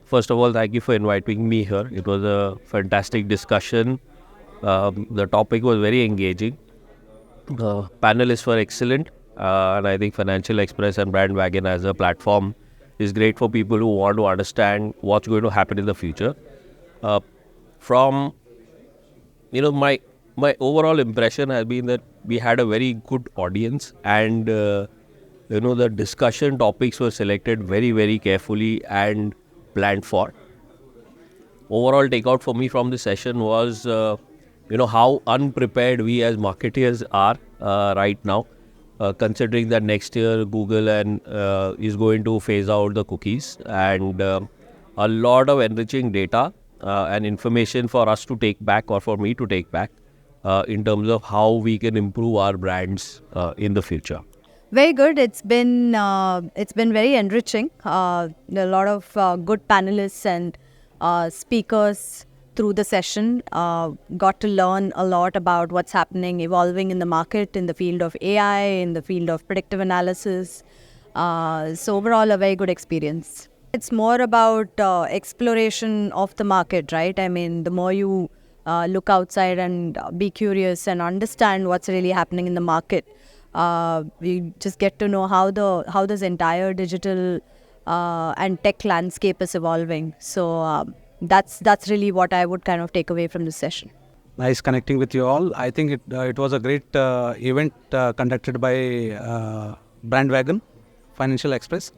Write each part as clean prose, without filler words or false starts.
First of all, thank you for inviting me here. It was a fantastic discussion. The topic was very engaging. Panelists were excellent. And I think Financial Express and BrandWagon as a platform is great for people who want to understand what's going to happen in the future. From my overall impression has been that we had a very good audience, and the discussion topics were selected very, very carefully and planned for. Overall takeout for me from this session was how unprepared we as marketeers are right now, considering that next year Google is going to phase out the cookies, and a lot of enriching data and information for us to take back, or for me to take back, in terms of how we can improve our brands in the future. Very good. It's been very enriching. A lot of good panelists and speakers through the session. Got to learn a lot about what's happening, evolving in the market, in the field of AI, in the field of predictive analysis. So overall, a very good experience. It's more about exploration of the market, right? I mean, the more you look outside and be curious and understand what's really happening in the market, we just get to know how this entire digital and tech landscape is evolving. So that's really what I would kind of take away from this session. Nice connecting with you all. I think it was a great event conducted by BrandWagon Financial Express.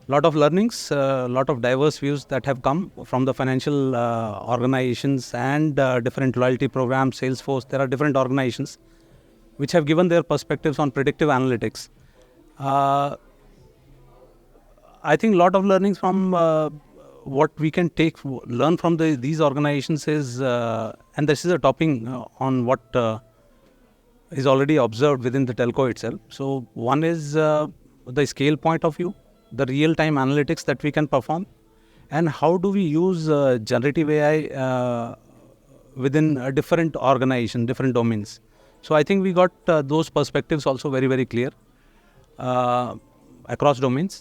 Lot of learnings, lot of diverse views that have come from the financial organizations and different loyalty programs, Salesforce. There are different organizations which have given their perspectives on predictive analytics. I think a lot of learnings from what we can learn from these organizations is, and this is a topic on what is already observed within the telco itself. So one is the scale point of view, the real-time analytics that we can perform, and how do we use generative AI within a different organization, different domains. So I think we got those perspectives also very, very clear across domains.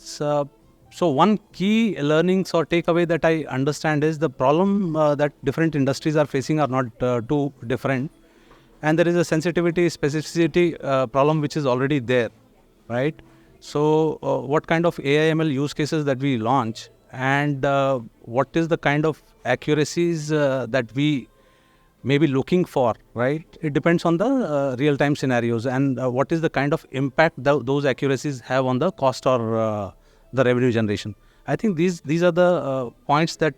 So one key learnings or takeaway that I understand is the problem that different industries are facing are not too different. And there is a sensitivity, specificity problem which is already there, right? So what kind of AI/ML use cases that we launch, and what is the kind of accuracies that we may be looking for, right? It depends on the real-time scenarios, and what is the kind of impact those accuracies have on the cost or the revenue generation. I think these are the points that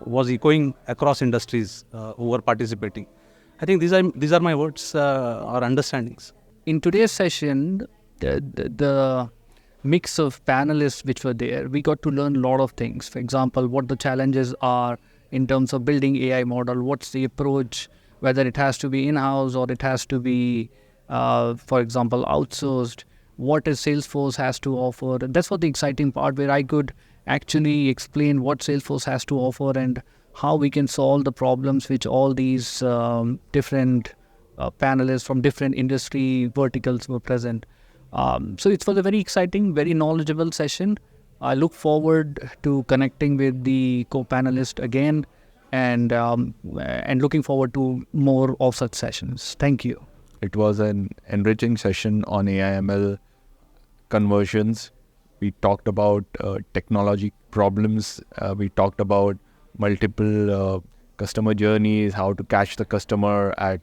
was echoing across industries who were participating. I think these are my words or understandings. In today's session, the mix of panelists which were there, we got to learn a lot of things. For example, what the challenges are in terms of building AI model, what's the approach, whether it has to be in-house or it has to be, for example, outsourced, what is Salesforce has to offer. That's what the exciting part, where I could actually explain what Salesforce has to offer and how we can solve the problems which all these different panelists from different industry verticals were present. So it was a very exciting, very knowledgeable session. I look forward to connecting with the co-panelists again, and looking forward to more of such sessions. Thank you. It was an enriching session on AI/ML conversions. We talked about technology problems. We talked about multiple customer journeys, how to catch the customer at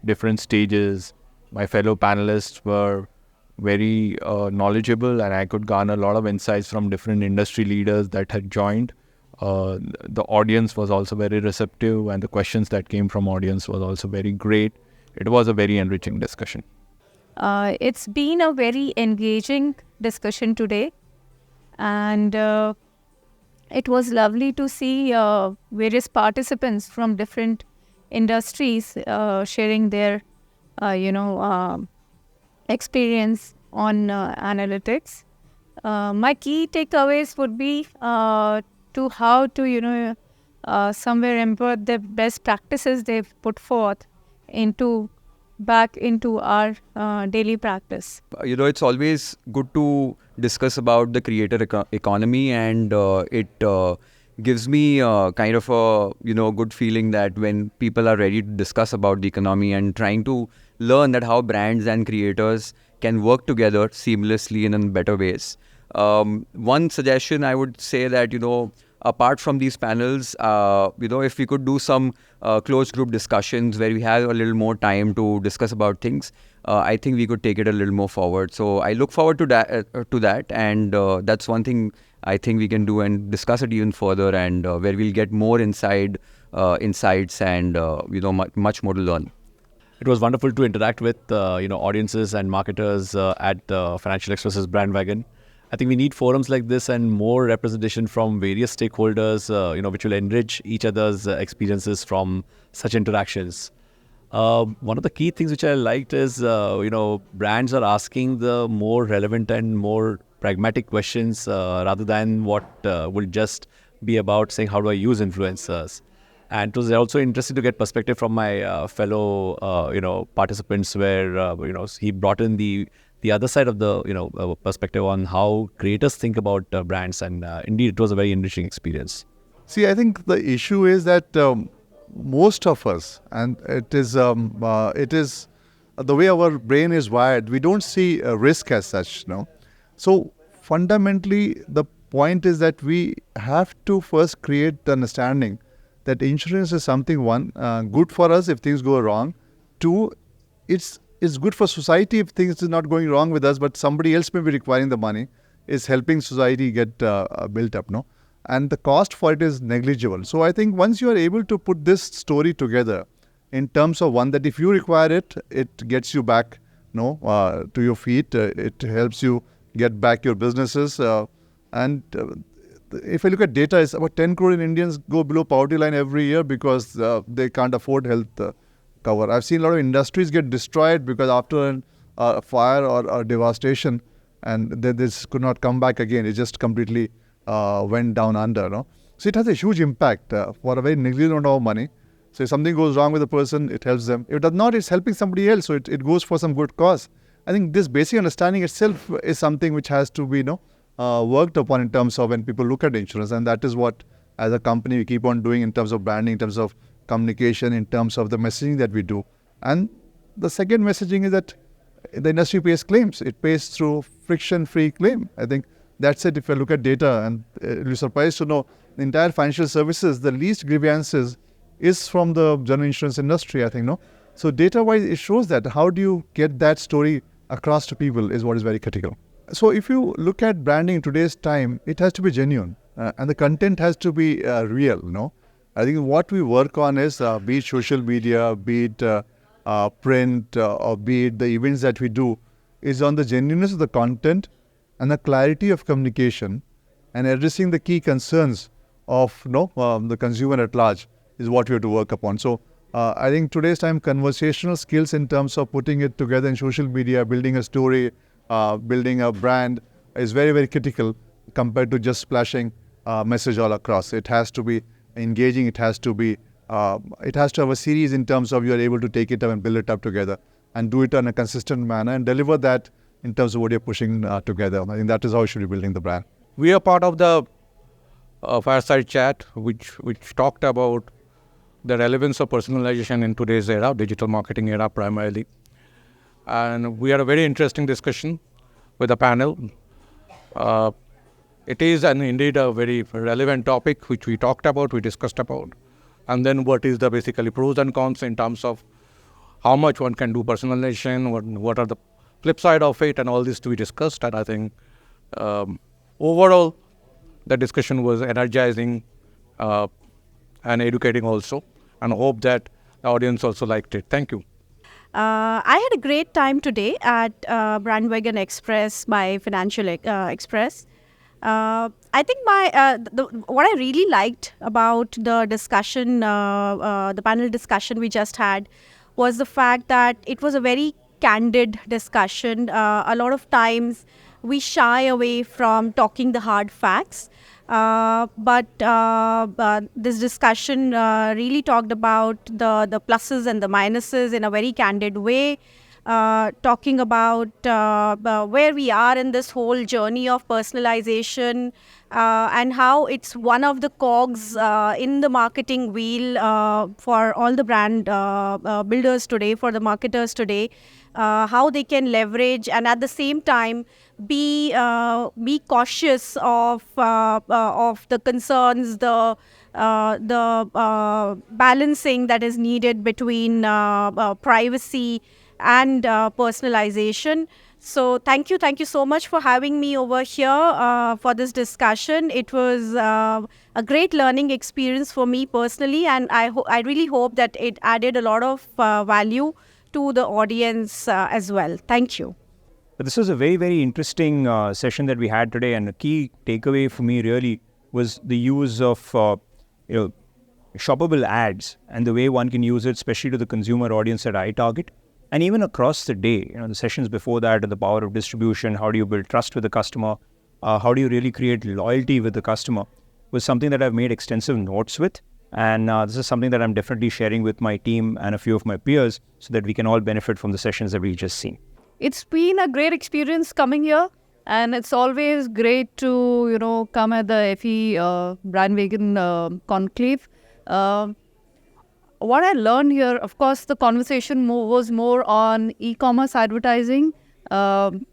different stages. My fellow panelists were very knowledgeable, and I could garner a lot of insights from different industry leaders that had joined. The audience was also very receptive, and the questions that came from audience was also very great. It was a very enriching discussion. It's been a very engaging discussion today, and it was lovely to see various participants from different industries sharing their experience on analytics. My key takeaways would be to how to somewhere import the best practices they've put forth into back into our daily practice. It's always good to discuss about the creator economy, and it gives me kind of a good feeling that when people are ready to discuss about the economy and trying to learn that how brands and creators can work together seamlessly and in better ways. One suggestion I would say that apart from these panels, if we could do some closed group discussions where we have a little more time to discuss about things, I think we could take it a little more forward. So I look forward to that, and that's one thing I think we can do and discuss it even further, and where we'll get more insights and much more to learn. It was wonderful to interact with audiences and marketers at Financial Express's BrandWagon. I think we need forums like this and more representation from various stakeholders, which will enrich each other's experiences from such interactions. One of the key things which I liked is, brands are asking the more relevant and more pragmatic questions rather than what will just be about saying, how do I use influencers? And it was also interesting to get perspective from my fellow, participants where, he brought in the other side of the, perspective on how creators think about brands. And indeed, it was a very enriching experience. See, I think the issue is that most of us, and it is the way our brain is wired, we don't see a risk as such, no. So fundamentally, the point is that we have to first create the understanding that insurance is something, one, good for us if things go wrong. Two, it's good for society if things are not going wrong with us, but somebody else may be requiring the money, is helping society get built up, no? And the cost for it is negligible. So I think once you are able to put this story together in terms of, one, that if you require it, it gets you back to your feet. It helps you get back your businesses. If I look at data, it's about 10 crore Indians go below poverty line every year because they can't afford health cover. I've seen a lot of industries get destroyed because after a fire or devastation, and this could not come back again. It just completely went down under. No? So it has a huge impact for a very negligible amount of money. So if something goes wrong with a person, it helps them. If it does not, it's helping somebody else. So it goes for some good cause. I think this basic understanding itself is something which has to be worked upon in terms of when people look at insurance. And that is what, as a company, we keep on doing in terms of branding, in terms of communication, in terms of the messaging that we do. And the second messaging is that the industry pays claims. It pays through friction-free claim. I think that's it. If you look at data, and you'll be surprised to know, the entire financial services, the least grievances is from the general insurance industry, I think, no? So data-wise, it shows that how do you get that story across to people is what is very critical. So if you look at branding in today's time, it has to be genuine and the content has to be real, no? I think what we work on is, be it social media, be it print, or be it the events that we do, is on the genuineness of the content and the clarity of communication and addressing the key concerns of the consumer at large is what we have to work upon. So I think today's time, conversational skills in terms of putting it together in social media, building a story, building a brand is very, very critical compared to just splashing message all across. It has to be engaging. It has to have a series in terms of you're able to take it up and build it up together and do it in a consistent manner and deliver that in terms of what you're pushing together. I think that is how you should be building the brand. We are part of the fireside chat, which talked about the relevance of personalization in today's era, digital marketing era primarily. And we had a very interesting discussion with the panel. It is indeed a very relevant topic which we talked about, we discussed about. And then what is the basically pros and cons in terms of how much one can do personalization, what are the flip side of it, and all this to be discussed. And I think overall the discussion was energizing and educating also, and I hope that the audience also liked it. Thank you. I had a great time today at BrandWagon Express by Financial Express. I think what I really liked about the discussion, the panel discussion we just had, was the fact that it was a very candid discussion. A lot of times we shy away from talking the hard facts, But this discussion really talked about the pluses and the minuses in a very candid way, talking about where we are in this whole journey of personalization, and how it's one of the cogs in the marketing wheel for all the brand builders today, for the marketers today, how they can leverage and at the same time be cautious of the concerns, the balancing that is needed between privacy and personalization. So thank you so much for having me over here for this discussion. It was a great learning experience for me personally, and I really hope that it added a lot of value to the audience as well. Thank you. This was a very, very interesting session that we had today, and a key takeaway for me really was the use of shoppable ads and the way one can use it, especially to the consumer audience that I target. And even across the day, the sessions before that, the power of distribution, how do you build trust with the customer, how do you really create loyalty with the customer, was something that I've made extensive notes with. And this is something that I'm definitely sharing with my team and a few of my peers so that we can all benefit from the sessions that we've just seen. It's been a great experience coming here, and it's always great to, come at the FE BrandWagon Conclave. What I learned here, of course, the conversation was more on e-commerce advertising, and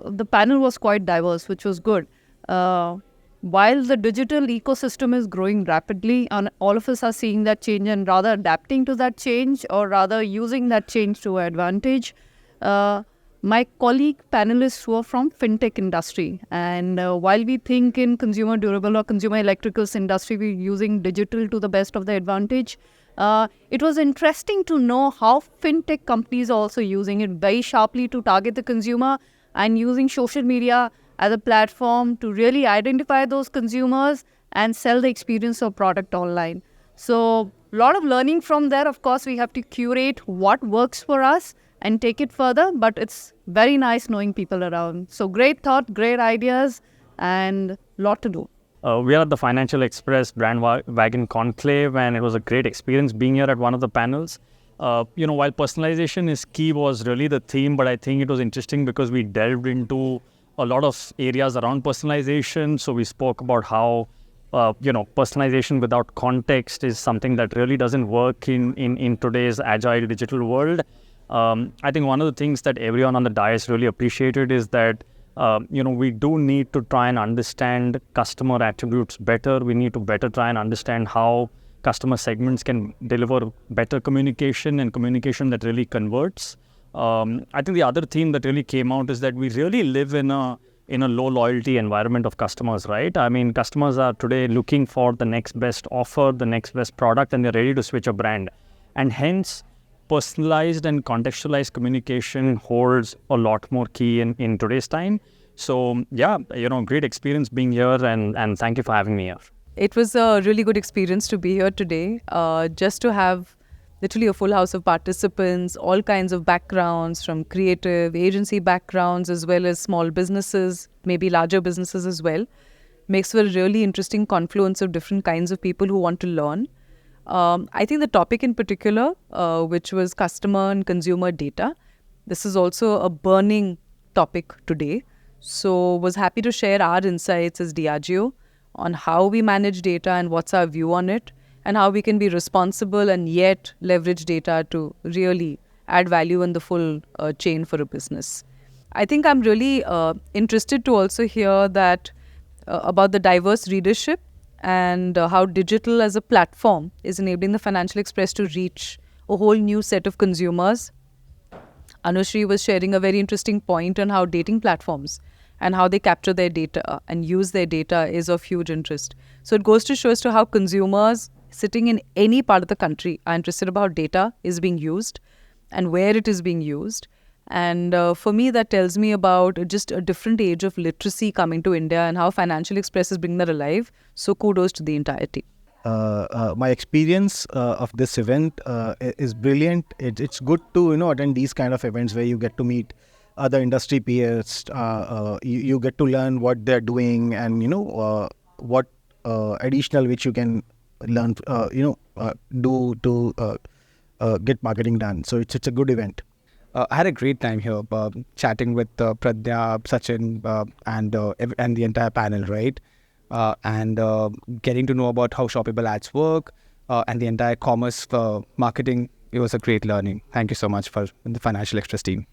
the panel was quite diverse, which was good. While the digital ecosystem is growing rapidly, and all of us are seeing that change and rather adapting to that change or rather using that change to our advantage, my colleague panelists were from fintech industry, and while we think in consumer durable or consumer electricals industry, we're using digital to the best of the advantage. It was interesting to know how fintech companies are also using it very sharply to target the consumer and using social media as a platform to really identify those consumers and sell the experience of product online. So a lot of learning from there. Of course, we have to curate what works for us and take it further, but it's very nice knowing people around. So great thought, great ideas, and a lot to do. We are at the Financial Express BrandWagon Conclave, and it was a great experience being here at one of the panels. While personalization is key was really the theme, but I think it was interesting because we delved into a lot of areas around personalization. So we spoke about how, personalization without context is something that really doesn't work in today's agile digital world. I think one of the things that everyone on the dais really appreciated is that we do need to try and understand customer attributes better. We need to better try and understand how customer segments can deliver better communication and communication that really converts. I think the other theme that really came out is that we really live in a low loyalty environment of customers, right? I mean, customers are today looking for the next best offer, the next best product, and they're ready to switch a brand. And hence, personalized and contextualized communication holds a lot more key in today's time. So great experience being here, and thank you for having me here. It was a really good experience to be here today, just to have literally a full house of participants, all kinds of backgrounds, from creative, agency backgrounds, as well as small businesses, maybe larger businesses as well. Makes for a really interesting confluence of different kinds of people who want to learn. I think the topic in particular, which was customer and consumer data, this is also a burning topic today. So was happy to share our insights as Diageo on how we manage data and what's our view on it, and how we can be responsible and yet leverage data to really add value in the full chain for a business. I think I'm really interested to also hear that about the diverse readership and how digital as a platform is enabling the Financial Express to reach a whole new set of consumers. Anushri was sharing a very interesting point on how dating platforms and how they capture their data and use their data is of huge interest. So it goes to show as to how consumers sitting in any part of the country are interested about how data is being used and where it is being used. And for me, that tells me about just a different age of literacy coming to India and how Financial Express is bringing that alive. So kudos to the entire team. My experience of this event is brilliant. It's good to attend these kind of events where you get to meet other industry peers. You get to learn what they're doing, and what additional which you can learn, do to get marketing done. So it's a good event. I had a great time here, chatting with Pradnya, Sachin, and the entire panel, right? And getting to know about how shoppable ads work and the entire commerce marketing. It was a great learning. Thank you so much for the Financial Express team.